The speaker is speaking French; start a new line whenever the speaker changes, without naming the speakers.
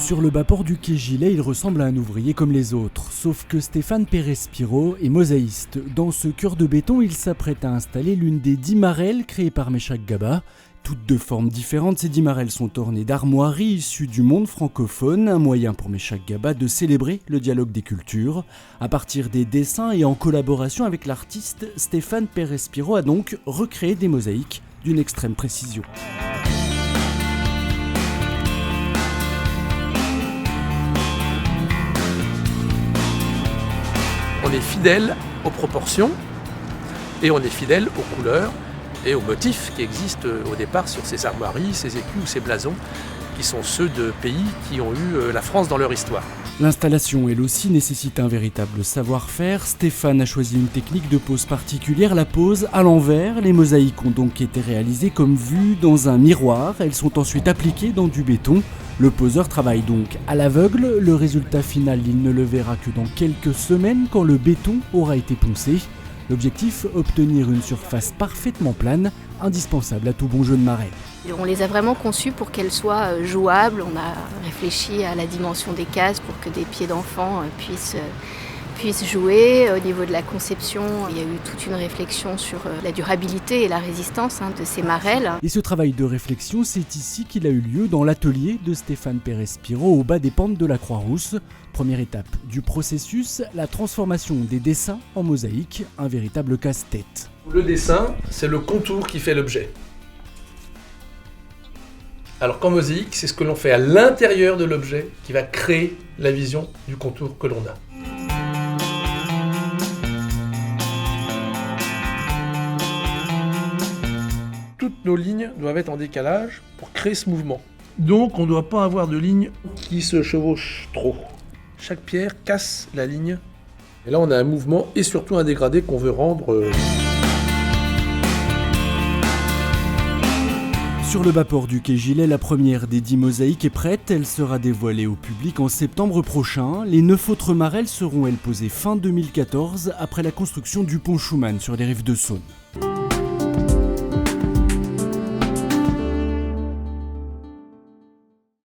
Sur le bas-port du quai Gilet, il ressemble à un ouvrier comme les autres, sauf que Stéphane Pérez-Spiro est mosaïste. Dans ce cœur de béton, il s'apprête à installer l'une des 10 marelles créées par Meshack Gaba. Toutes de formes différentes, ces 10 marelles sont ornées d'armoiries issues du monde francophone, un moyen pour Meshack Gaba de célébrer le dialogue des cultures. À partir des dessins et en collaboration avec l'artiste, Stéphane Pérez-Spiro a donc recréé des mosaïques d'une extrême précision.
On est fidèle aux proportions et on est fidèle aux couleurs et aux motifs qui existent au départ sur ces armoiries, ces écus ou ces blasons qui sont ceux de pays qui ont eu la France dans leur histoire.
L'installation, elle aussi, nécessite un véritable savoir-faire. Stéphane a choisi une technique de pose particulière, la pose à l'envers. Les mosaïques ont donc été réalisées comme vues dans un miroir. Elles sont ensuite appliquées dans du béton. Le poseur travaille donc à l'aveugle. Le résultat final, il ne le verra que dans quelques semaines quand le béton aura été poncé. L'objectif, obtenir une surface parfaitement plane, indispensable à tout bon jeu de marelle.
On les a vraiment conçus pour qu'elles soient jouables. On a réfléchi à la dimension des cases pour que des pieds d'enfants puissent jouer. Au niveau de la conception, il y a eu toute une réflexion sur la durabilité et la résistance de ces marelles.
Et ce travail de réflexion, c'est ici qu'il a eu lieu, dans l'atelier de Stéphane Pérez-Spiro, au bas des pentes de la Croix-Rousse. Première étape du processus, la transformation des dessins en mosaïque, un véritable casse-tête.
Le dessin, c'est le contour qui fait l'objet. Alors qu'en mosaïque, c'est ce que l'on fait à l'intérieur de l'objet qui va créer la vision du contour que l'on a. Toutes nos lignes doivent être en décalage pour créer ce mouvement. Donc on ne doit pas avoir de lignes qui se chevauchent trop. Chaque pierre casse la ligne. Et là on a un mouvement et surtout un dégradé qu'on veut rendre...
Sur le bas-port du quai Gilet, la première des 10 mosaïques est prête. Elle sera dévoilée au public en septembre prochain. Les 9 autres marelles seront, elles, posées fin 2014 après la construction du pont Schumann sur les rives de Saône.